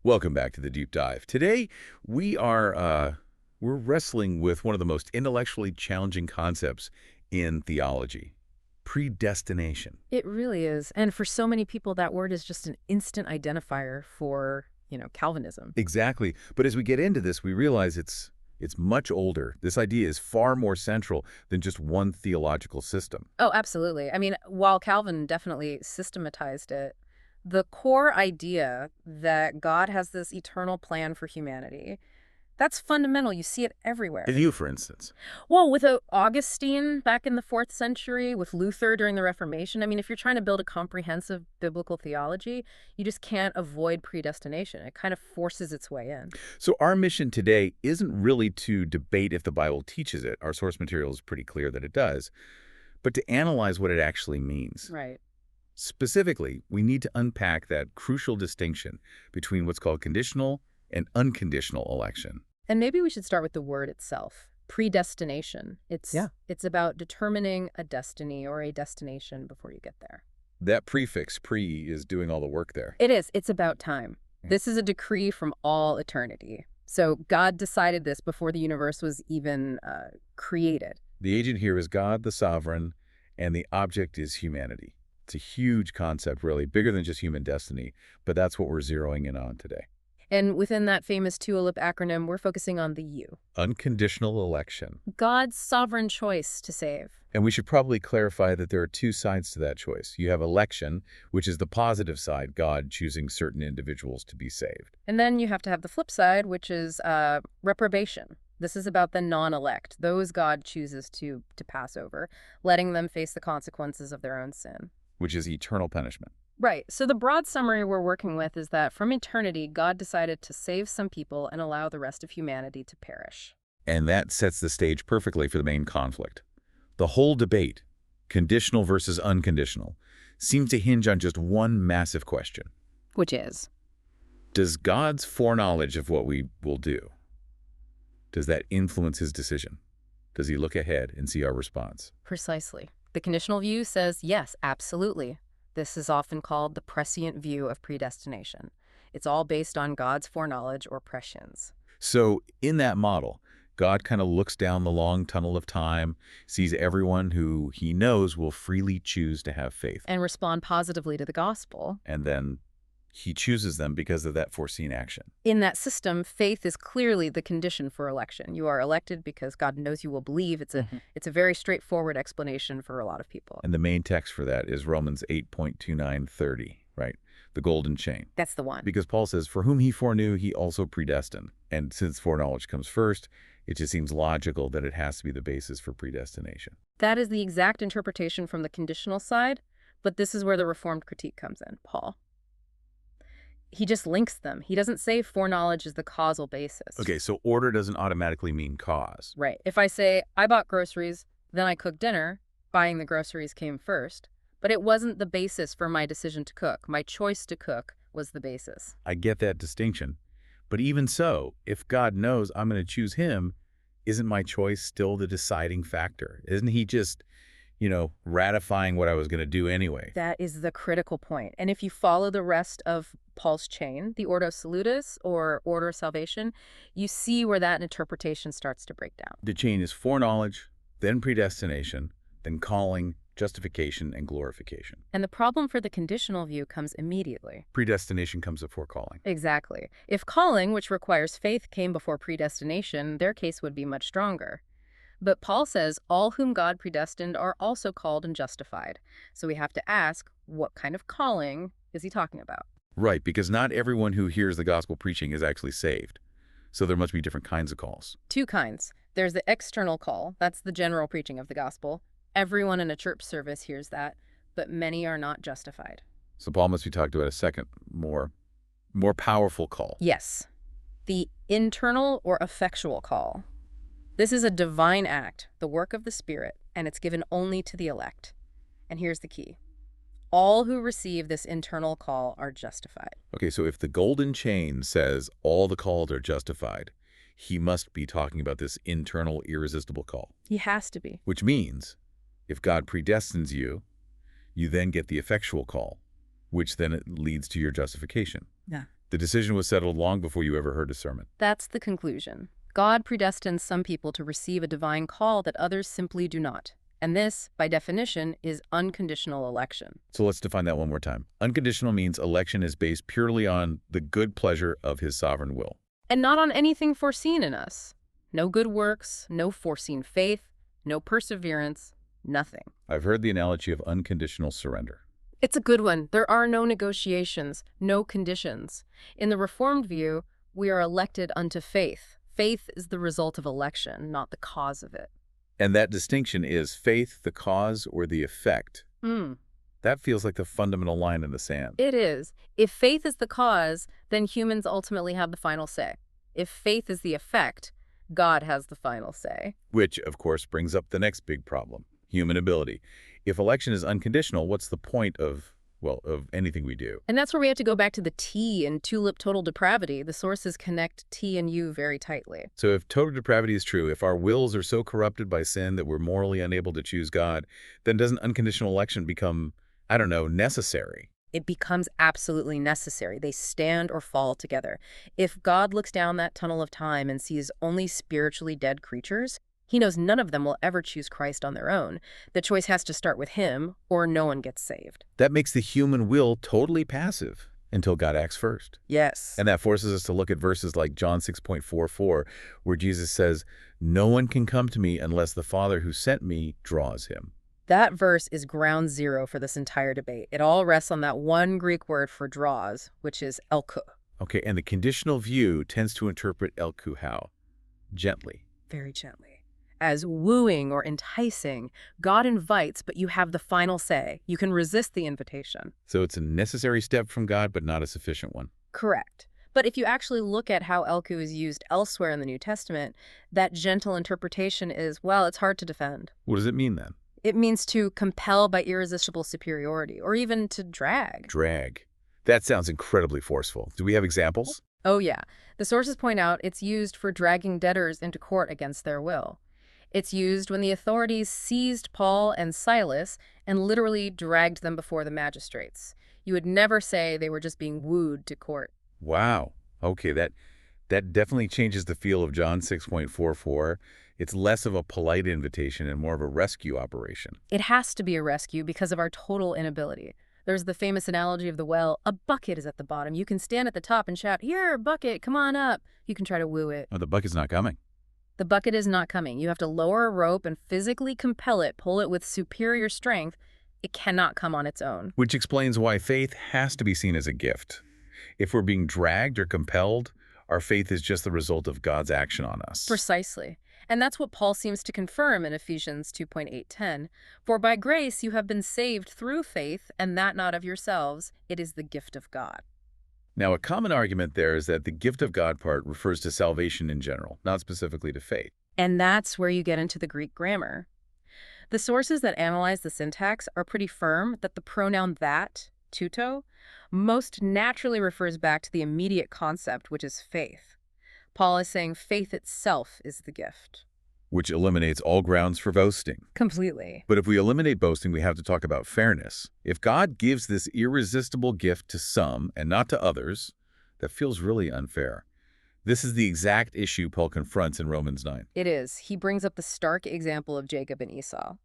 Welcome back to the Deep Dive. Today, we're wrestling with one of the most intellectually challenging concepts in theology, predestination. It really is. And for so many people, that word is just an instant identifier for, Calvinism. Exactly. But as we get into this, we realize it's much older. This idea is far more central than just one theological system. Oh, absolutely. I mean, while Calvin definitely systematized it, the core idea that God has this eternal plan for humanity, that's fundamental. You see it everywhere. And you, for instance. Well, with Augustine back in the 4th century, with Luther during the Reformation, I mean, if you're trying to build a comprehensive biblical theology, you just can't avoid predestination. It kind of forces its way in. So our mission today isn't really to debate if the Bible teaches it. Our source material is pretty clear that it does. But to analyze what it actually means. Right. Specifically, we need to unpack that crucial distinction between what's called conditional and unconditional election. And maybe we should start with the word itself, predestination. It's about determining a destiny or a destination before you get there. That prefix, pre, is doing all the work there. It is. It's about time. This is a decree from all eternity. So God decided this before the universe was even created. The agent here is God, the sovereign, and the object is humanity. It's a huge concept, really, bigger than just human destiny, but that's what we're zeroing in on today. And within that famous TULIP acronym, we're focusing on the U. Unconditional election. God's sovereign choice to save. And we should probably clarify that there are two sides to that choice. You have election, which is the positive side, God choosing certain individuals to be saved. And then you have to have the flip side, which is reprobation. This is about the non-elect, those God chooses to pass over, letting them face the consequences of their own sin. Which is eternal punishment. Right. So the broad summary we're working with is that from eternity, God decided to save some people and allow the rest of humanity to perish. And that sets the stage perfectly for the main conflict. The whole debate, conditional versus unconditional, seems to hinge on just one massive question. Which is? Does God's foreknowledge of what we will do, does that influence his decision? Does he look ahead and see our response? Precisely. The conditional view says yes, absolutely. This is often called the prescient view of predestination. It's all based on God's foreknowledge or prescience. So in that model, God kind of looks down the long tunnel of time, sees everyone who he knows will freely choose to have faith. And respond positively to the gospel. And then he chooses them because of that foreseen action. In that system, faith is clearly the condition for election. You are elected because God knows you will believe. It's a very straightforward explanation for a lot of people. And the main text for that is Romans 8:29-30, right? The golden chain. That's the one. Because Paul says, for whom he foreknew, he also predestined. And since foreknowledge comes first, it just seems logical that it has to be the basis for predestination. That is the exact interpretation from the conditional side, but this is where the Reformed critique comes in, Paul. He just links them. He doesn't say foreknowledge is the causal basis. Okay, so order doesn't automatically mean cause. Right. If I say, I bought groceries, then I cooked dinner, buying the groceries came first, but it wasn't the basis for my decision to cook. My choice to cook was the basis. I get that distinction. But even so, if God knows I'm going to choose him, isn't my choice still the deciding factor? Isn't he just, ratifying what I was going to do anyway? That is the critical point. And if you follow the rest of Paul's chain, the Ordo Salutis or Order of Salvation, you see where that interpretation starts to break down. The chain is foreknowledge, then predestination, then calling, justification, and glorification. And the problem for the conditional view comes immediately. Predestination comes before calling. Exactly. If calling, which requires faith, came before predestination, their case would be much stronger. But Paul says all whom God predestined are also called and justified. So we have to ask, what kind of calling is he talking about? Right, because not everyone who hears the gospel preaching is actually saved. So there must be different kinds of calls. Two kinds. There's the external call. That's the general preaching of the gospel. Everyone in a church service hears that, but many are not justified. So Paul must be talking about a second, more powerful call. Yes. The internal or effectual call. This is a divine act, the work of the Spirit, and it's given only to the elect. And here's the key. All who receive this internal call are justified. Okay, so if the golden chain says all the called are justified, he must be talking about this internal irresistible call. He has to be. Which means if God predestines you, you then get the effectual call, which then leads to your justification. Yeah. The decision was settled long before you ever heard a sermon. That's the conclusion. God predestines some people to receive a divine call that others simply do not. And this, by definition, is unconditional election. So let's define that one more time. Unconditional means election is based purely on the good pleasure of his sovereign will. And not on anything foreseen in us. No good works, no foreseen faith, no perseverance, nothing. I've heard the analogy of unconditional surrender. It's a good one. There are no negotiations, no conditions. In the Reformed view, we are elected unto faith. Faith is the result of election, not the cause of it. And that distinction is faith the cause or the effect. That feels like the fundamental line in the sand. It is. If faith is the cause, then humans ultimately have the final say. If faith is the effect, God has the final say. Which, of course, brings up the next big problem, human ability. If election is unconditional, what's the point of anything we do? And that's where we have to go back to the T in tulip total depravity. The sources connect T and U very tightly. So if total depravity is true, if our wills are so corrupted by sin that we're morally unable to choose God, then doesn't unconditional election become, necessary? It becomes absolutely necessary. They stand or fall together. If God looks down that tunnel of time and sees only spiritually dead creatures, he knows none of them will ever choose Christ on their own. The choice has to start with him, or no one gets saved. That makes the human will totally passive until God acts first. Yes. And that forces us to look at verses like John 6:44, where Jesus says, "No one can come to me unless the Father who sent me draws him." That verse is ground zero for this entire debate. It all rests on that one Greek word for draws, which is elkou. Okay, and the conditional view tends to interpret elkou how? Gently. Very gently. As wooing or enticing. God invites, but you have the final say. You can resist the invitation. So it's a necessary step from God, but not a sufficient one. Correct. But if you actually look at how elkou is used elsewhere in the New Testament, that gentle interpretation is, it's hard to defend. What does it mean then? It means to compel by irresistible superiority, or even to drag. Drag. That sounds incredibly forceful. Do we have examples? Oh yeah. The sources point out it's used for dragging debtors into court against their will. It's used when the authorities seized Paul and Silas and literally dragged them before the magistrates. You would never say they were just being wooed to court. Wow. Okay, that definitely changes the feel of John 6:44. It's less of a polite invitation and more of a rescue operation. It has to be a rescue because of our total inability. There's the famous analogy of the well. A bucket is at the bottom. You can stand at the top and shout, "Here, bucket, come on up." You can try to woo it. Oh, the bucket's not coming. The bucket is not coming. You have to lower a rope and physically compel it, pull it with superior strength. It cannot come on its own. Which explains why faith has to be seen as a gift. If we're being dragged or compelled, our faith is just the result of God's action on us. Precisely. And that's what Paul seems to confirm in Ephesians 2:8-10. For by grace you have been saved through faith, and that not of yourselves. It is the gift of God. Now, a common argument there is that the gift of God part refers to salvation in general, not specifically to faith. And that's where you get into the Greek grammar. The sources that analyze the syntax are pretty firm that the pronoun that, tuto, most naturally refers back to the immediate concept, which is faith. Paul is saying faith itself is the gift. Which eliminates all grounds for boasting. Completely. But if we eliminate boasting, we have to talk about fairness. If God gives this irresistible gift to some and not to others, that feels really unfair. This is the exact issue Paul confronts in Romans 9. It is. He brings up the stark example of Jacob and Esau.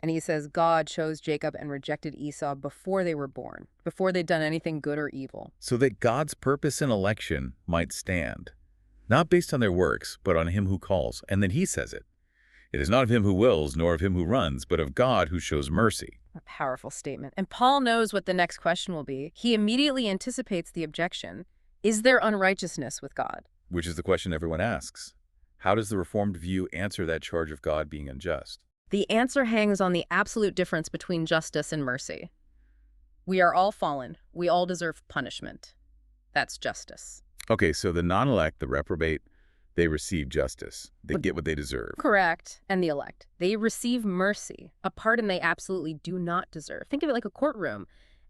And he says God chose Jacob and rejected Esau before they were born, before they'd done anything good or evil. So that God's purpose in election might stand. Not based on their works, but on him who calls. And then he says it. It is not of him who wills, nor of him who runs, but of God who shows mercy. A powerful statement. And Paul knows what the next question will be. He immediately anticipates the objection. Is there unrighteousness with God? Which is the question everyone asks. How does the Reformed view answer that charge of God being unjust? The answer hangs on the absolute difference between justice and mercy. We are all fallen. We all deserve punishment. That's justice. Okay, so the non-elect, the reprobate, they receive justice. They get what they deserve. Correct. And the elect, they receive mercy, a pardon they absolutely do not deserve. Think of it like a courtroom.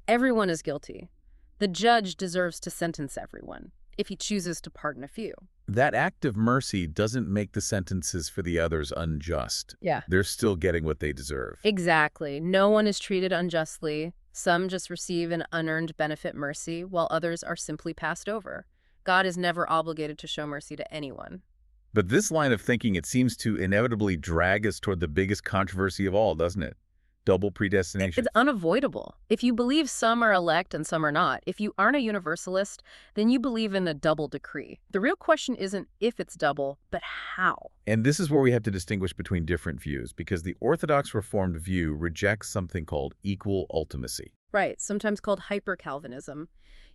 Everyone is guilty. The judge deserves to sentence everyone if he chooses to pardon a few. That act of mercy doesn't make the sentences for the others unjust. Yeah. They're still getting what they deserve. Exactly. No one is treated unjustly. Some just receive an unearned benefit mercy, while others are simply passed over. God is never obligated to show mercy to anyone. But this line of thinking, it seems to inevitably drag us toward the biggest controversy of all, doesn't it? Double predestination. It's unavoidable. If you believe some are elect and some are not, if you aren't a universalist, then you believe in a double decree. The real question isn't if it's double, but how. And this is where we have to distinguish between different views, because the Orthodox Reformed view rejects something called equal ultimacy. Right, sometimes called hyper-Calvinism.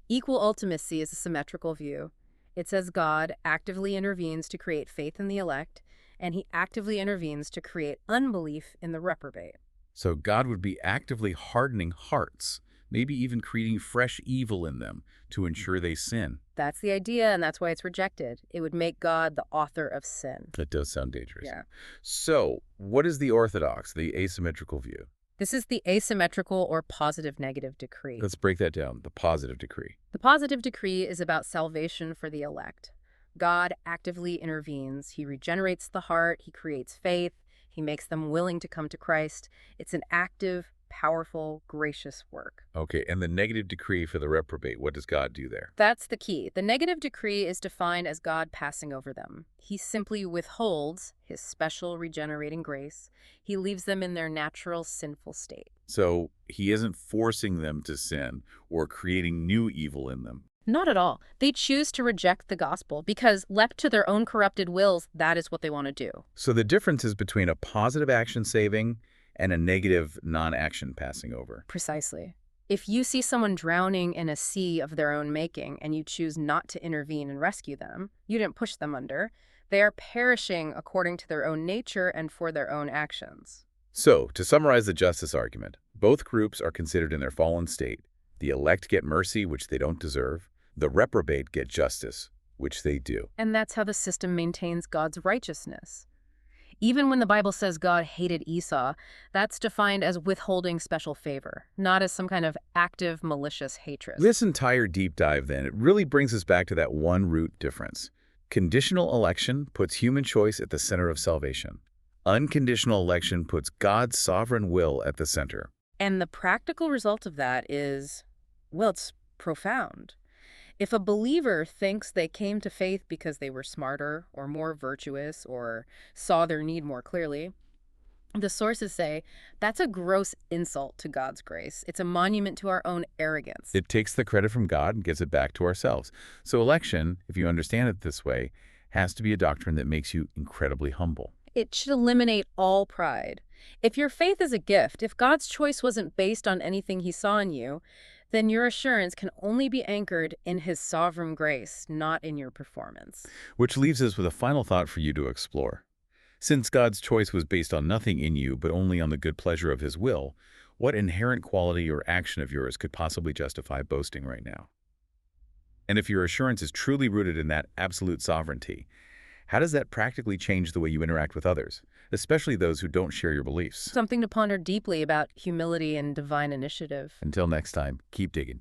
Equal ultimacy is a symmetrical view. It says God actively intervenes to create faith in the elect, and he actively intervenes to create unbelief in the reprobate. So God would be actively hardening hearts, maybe even creating fresh evil in them to ensure they sin. That's the idea, and that's why it's rejected. It would make God the author of sin. That does sound dangerous. Yeah. So what is the Orthodox, the asymmetrical view? This is the asymmetrical or positive-negative decree. Let's break that down, the positive decree. The positive decree is about salvation for the elect. God actively intervenes. He regenerates the heart. He creates faith. He makes them willing to come to Christ. It's an active, powerful, gracious work. Okay, and the negative decree for the reprobate, what does God do there? That's the key. The negative decree is defined as God passing over them. He simply withholds his special regenerating grace. He leaves them in their natural sinful state. So he isn't forcing them to sin or creating new evil in them. Not at all. They choose to reject the gospel because, left to their own corrupted wills, that is what they want to do. So the difference is between a positive action saving and a negative non-action passing over. Precisely. If you see someone drowning in a sea of their own making and you choose not to intervene and rescue them, you didn't push them under, they are perishing according to their own nature and for their own actions. So, to summarize the justice argument, both groups are considered in their fallen state. The elect get mercy, which they don't deserve. The reprobate get justice, which they do. And that's how the system maintains God's righteousness. Even when the Bible says God hated Esau, that's defined as withholding special favor, not as some kind of active, malicious hatred. This entire deep dive, then, it really brings us back to that one root difference. Conditional election puts human choice at the center of salvation. Unconditional election puts God's sovereign will at the center. And the practical result of that is, well, it's profound. If a believer thinks they came to faith because they were smarter or more virtuous or saw their need more clearly, the sources say that's a gross insult to God's grace. It's a monument to our own arrogance. It takes the credit from God and gives it back to ourselves. So election, if you understand it this way, has to be a doctrine that makes you incredibly humble. It should eliminate all pride. If your faith is a gift, if God's choice wasn't based on anything he saw in you, then your assurance can only be anchored in his sovereign grace, not in your performance. Which leaves us with a final thought for you to explore. Since God's choice was based on nothing in you, but only on the good pleasure of his will, what inherent quality or action of yours could possibly justify boasting right now? And if your assurance is truly rooted in that absolute sovereignty, how does that practically change the way you interact with others, especially those who don't share your beliefs? Something to ponder deeply about humility and divine initiative. Until next time, keep digging.